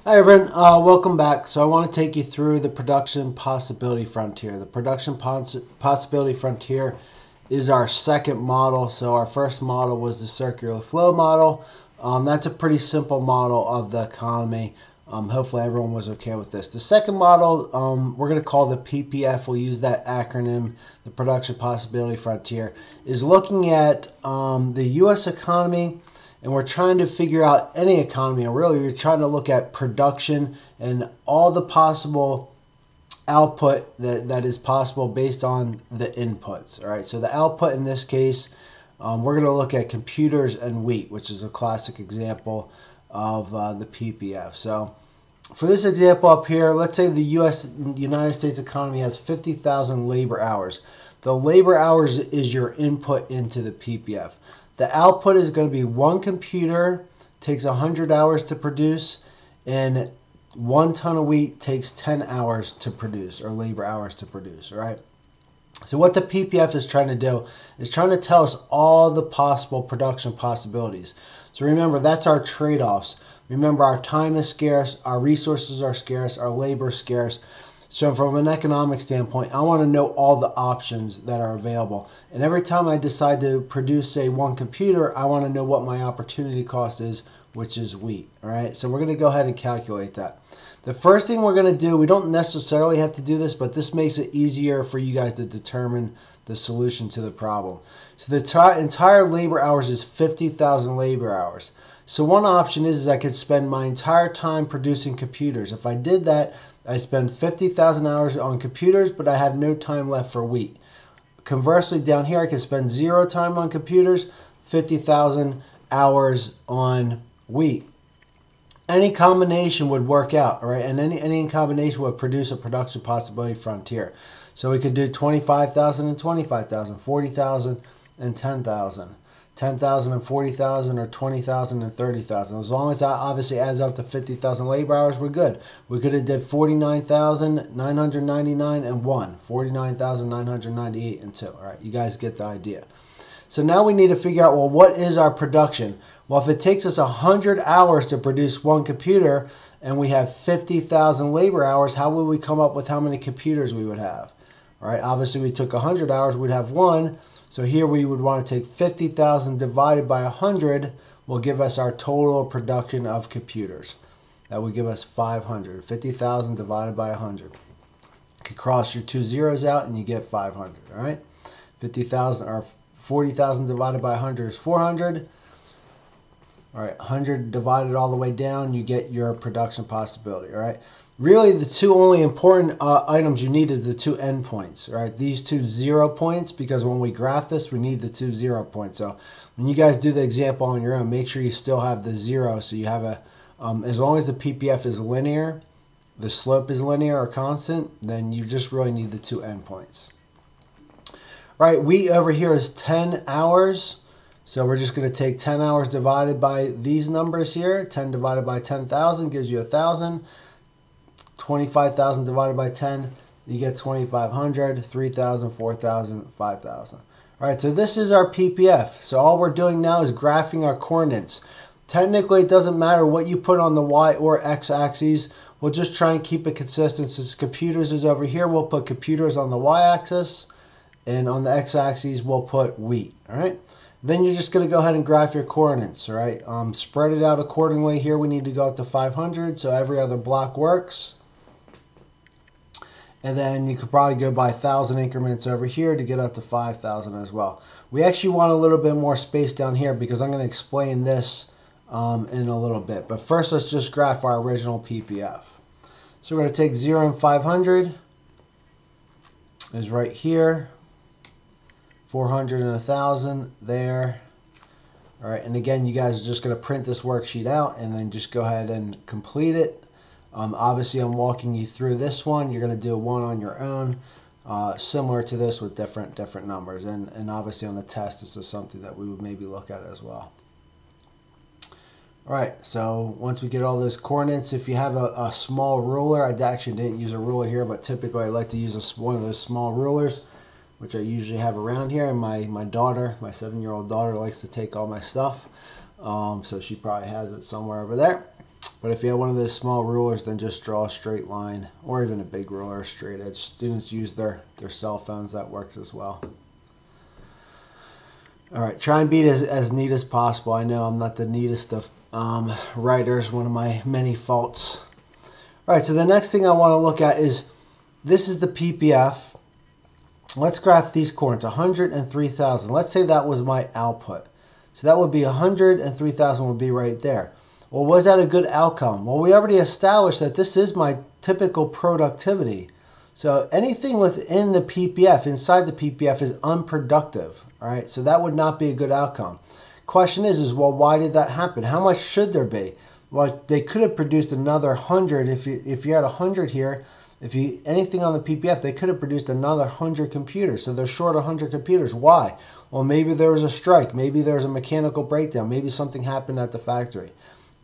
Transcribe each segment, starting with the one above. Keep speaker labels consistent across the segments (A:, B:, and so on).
A: Hi everyone, welcome back. So I want to take you through the production possibility frontier. The production possibility frontier is our second model. So our first model was the circular flow model. That's a pretty simple model of the economy. Hopefully everyone was okay with this. The second model we're going to call the PPF. We'll use that acronym, the production possibility frontier, is looking at the U.S. economy. And we're trying to figure out any economy, and really you're trying to look at production and all the possible output that is possible based on the inputs. All right, so the output in this case, we're going to look at computers and wheat, which is a classic example of the PPF. So for this example up here, let's say the United States economy has 50,000 labor hours. The labor hours is your input into the PPF. The output is going to be one computer takes 100 hours to produce, and 1 ton of wheat takes 10 hours to produce, or labor hours to produce, right? So what the PPF is trying to do is trying to tell us all the possible production possibilities. So remember, that's our trade-offs. Remember, our time is scarce, our resources are scarce, our labor is scarce. So from an economic standpoint, I want to know all the options that are available. And every time I decide to produce, say, one computer, I want to know what my opportunity cost is, which is wheat. All right, so we're going to go ahead and calculate that. The first thing we're going to do, we don't necessarily have to do this, but this makes it easier for you guys to determine the solution to the problem. So the entire labor hours is 50,000 labor hours. So one option is I could spend my entire time producing computers. If I did that, I spend 50,000 hours on computers, but I have no time left for wheat. Conversely, down here, I can spend 0 time on computers, 50,000 hours on wheat. Any combination would work out, right? And any combination would produce a production possibility frontier. So we could do 25,000 and 25,000, 40,000 and 10,000. 10,000 and 40,000, or 20,000 and 30,000. As long as that obviously adds up to 50,000 labor hours, we're good. We could have did 49,999 and 1, 49,998 and 2. All right, you guys get the idea. So now we need to figure out, well, what is our production? Well, if it takes us 100 hours to produce one computer and we have 50,000 labor hours, how would we come up with how many computers we would have? All right, obviously we took 100 hours, we'd have one. So here we would want to take 50,000 divided by 100 will give us our total production of computers. That would give us 500. 50,000 divided by 100. You can cross your 2 zeros out and you get 500. All right, 50,000 or 40,000 divided by 100 is 400. All right, 100 divided all the way down, you get your production possibility. All right. Really, the two only important items you need is the two endpoints, right? These two 0 points, because when we graph this, we need the two 0 points. So when you guys do the example on your own, make sure you still have the 0. So you have a, as long as the PPF is linear, the slope is linear or constant, then you just really need the two endpoints. Right, wheat over here is 10 hours. So we're just going to take 10 hours divided by these numbers here. 10 divided by 10,000 gives you 1,000. 25,000 divided by 10, you get 2,500, 3,000, 4,000, 5,000. All right, so this is our PPF. So all we're doing now is graphing our coordinates. Technically, it doesn't matter what you put on the Y or X axes. We'll just try and keep it consistent. Since computers is over here, we'll put computers on the Y axis, and on the X axis, we'll put wheat. All right. Then you're just going to go ahead and graph your coordinates. All right. Spread it out accordingly. Here we need to go up to 500, so every other block works. And then you could probably go by 1,000 increments over here to get up to 5,000 as well. We actually want a little bit more space down here because I'm going to explain this in a little bit. But first, let's just graph our original PPF. So we're going to take 0 and 500 is right here. 400 and 1,000 there. All right, and again, you guys are just going to print this worksheet out and then just go ahead and complete it. Obviously, I'm walking you through this one. You're going to do one on your own, similar to this with different numbers. And obviously on the test, this is something that we would maybe look at as well. All right, so once we get all those coordinates, if you have a small ruler, I actually didn't use a ruler here, but typically I like to use one of those small rulers, which I usually have around here. And my daughter, my 7-year-old daughter, likes to take all my stuff. So she probably has it somewhere over there. But if you have one of those small rulers, then just draw a straight line, or even a big ruler, a straight edge. Students use their cell phones, that works as well. All right, try and be it as neat as possible. I know I'm not the neatest of writers, one of my many faults. All right, so the next thing I want to look at is, this is the PPF. Let's graph these coordinates, 100 and 3,000. Let's say that was my output. So that would be 100 and 3,000 would be right there. Well, was that a good outcome? Well, we already established that this is my typical productivity. So anything within the PPF, inside the PPF, is unproductive. All right, so that would not be a good outcome. Question is well, why did that happen? How much should there be? Well, they could have produced another 100. If you had 100 here, anything on the PPF, they could have produced another 100 computers. So they're short 100 computers. Why? Well, maybe there was a strike. Maybe there was a mechanical breakdown. Maybe something happened at the factory.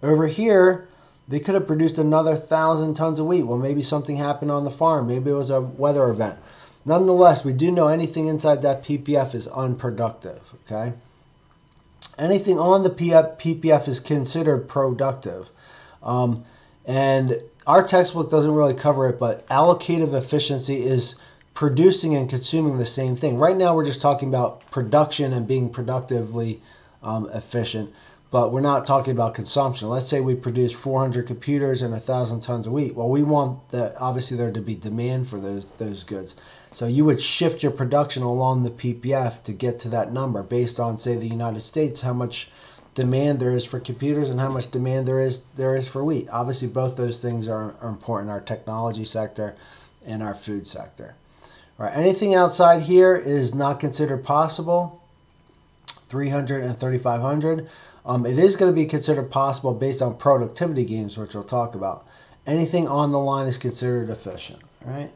A: Over here, they could have produced another 1,000 tons of wheat. Well, maybe something happened on the farm. Maybe it was a weather event. Nonetheless, we do know anything inside that PPF is unproductive. Okay. Anything on the PPF is considered productive. And our textbook doesn't really cover it, but allocative efficiency is producing and consuming the same thing. Right now we're just talking about production and being productively efficient, but we're not talking about consumption. Let's say we produce 400 computers and 1,000 tons of wheat. Well, we want obviously there to be demand for those goods. So you would shift your production along the PPF to get to that number based on, say, the United States, how much demand there is for computers and how much demand there is for wheat. Obviously, both those things are important in our technology sector and our food sector. All right, anything outside here is not considered possible. 300 and 3,500. It is going to be considered possible based on productivity gains, which we'll talk about. Anything on the line is considered efficient. All right.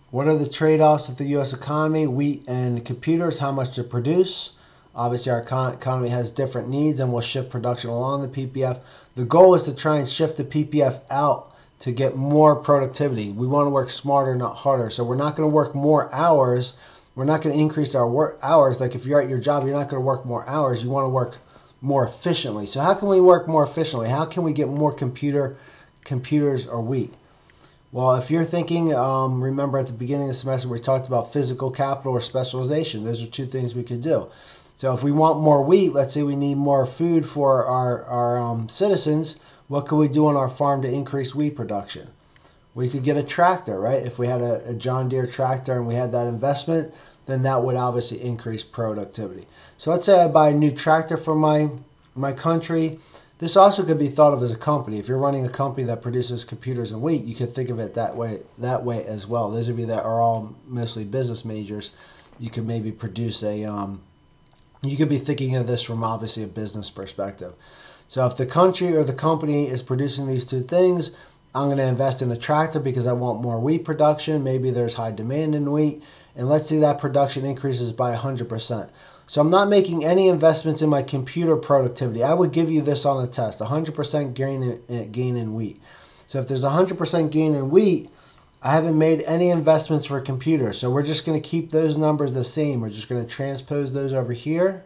A: What are the trade-offs of the U.S. economy? Wheat and computers, how much to produce. Obviously, our economy has different needs, and we'll shift production along the PPF. The goal is to try and shift the PPF out to get more productivity. We want to work smarter, not harder. So we're not going to work more hours. We're not going to increase our work hours. Like if you're at your job, you're not going to work more hours. You want to work more efficiently. So how can we work more efficiently? How can we get more computers or wheat? Well, if you're thinking, remember at the beginning of the semester we talked about physical capital or specialization. Those are two things we could do. So if we want more wheat, let's say we need more food for our citizens, what could we do on our farm to increase wheat production? We could get a tractor, right? If we had a John Deere tractor and we had that investment, then that would obviously increase productivity. So let's say I buy a new tractor for my country. This also could be thought of as a company. If you're running a company that produces computers and wheat, you could think of it that way as well. Those of you that are all mostly business majors, you could maybe produce you could be thinking of this from obviously a business perspective. So if the country or the company is producing these two things, I'm going to invest in a tractor because I want more wheat production. Maybe there's high demand in wheat. And let's say that production increases by 100%. So I'm not making any investments in my computer productivity. I would give you this on a test, 100% gain in wheat. So if there's 100% gain in wheat, I haven't made any investments for computers. So we're just going to keep those numbers the same. We're just going to transpose those over here.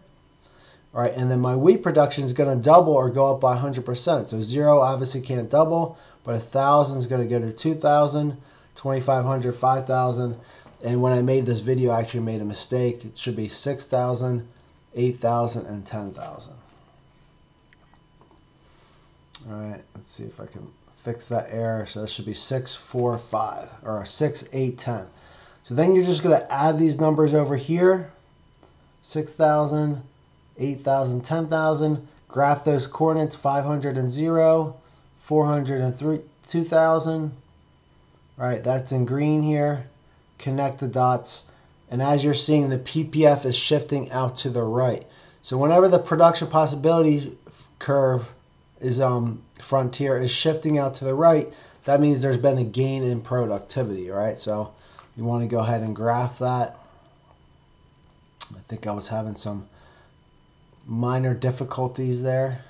A: All right, and then my wheat production is going to double or go up by 100%. So 0 obviously can't double, but 1,000 is going to go to 2,000, 2,500, 5,000. And when I made this video, I actually made a mistake. It should be 6,000, 8,000, and 10,000. All right, let's see if I can fix that error. So that should be 6, 4, 5, or 6, 8, 10. So then you're just going to add these numbers over here, 6,000, 8,000, 10,000. Graph those coordinates, 500 and 0, 400 and 2,000. All right, that's in green here. Connect the dots, and as you're seeing, the PPF is shifting out to the right. So whenever the production possibility curve is frontier is shifting out to the right, that means there's been a gain in productivity. All right, so you want to go ahead and graph that. I think I was having some minor difficulties there.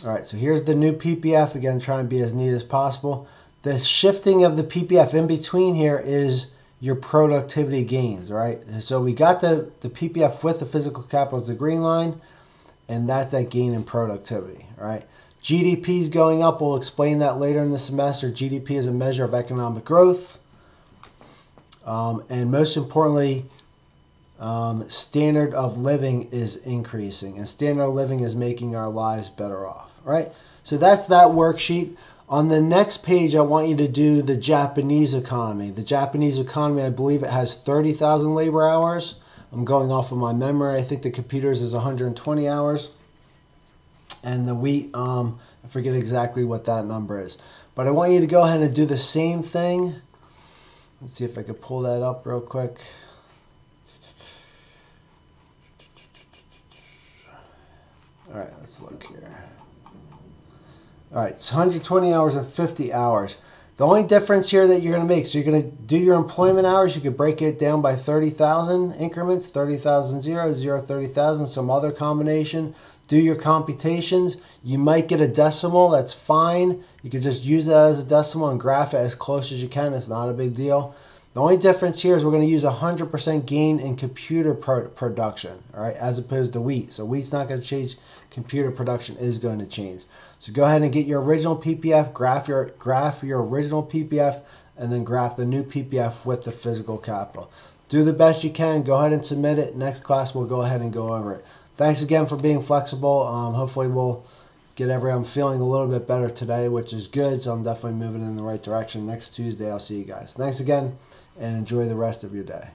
A: All right, so here's the new PPF. Again, try and be as neat as possible. The shifting of the PPF in between here is your productivity gains, right? So we got the PPF with the physical capital as the green line. and that's that gain in productivity, right? GDP is going up. We'll explain that later in the semester. GDP is a measure of economic growth. And most importantly, standard of living is increasing. And standard of living is making our lives better off, right? So that's that worksheet. On the next page, I want you to do the Japanese economy. The Japanese economy, I believe it has 30,000 labor hours. I'm going off of my memory. I think the computers is 120 hours. And the wheat, I forget exactly what that number is. But I want you to go ahead and do the same thing. Let's see if I could pull that up real quick. All right, let's look here. All right, it's 120 hours and 50 hours. The only difference here that you're going to make, so you're going to do your employment hours, you could break it down by 30,000 increments, 30,000, 0, 0, 30,000, some other combination. Do your computations. You might get a decimal, that's fine. You could just use that as a decimal and graph it as close as you can. It's not a big deal. The only difference here is we're going to use 100% gain in computer production, all right, as opposed to wheat. So wheat's not going to change, computer production is going to change. So go ahead and get your original PPF, graph your original PPF, and then graph the new PPF with the physical capital. Do the best you can. Go ahead and submit it. Next class, we'll go ahead and go over it. Thanks again for being flexible. Hopefully we'll get I'm feeling a little bit better today, which is good. So I'm definitely moving in the right direction. Next Tuesday, I'll see you guys. Thanks again, and enjoy the rest of your day.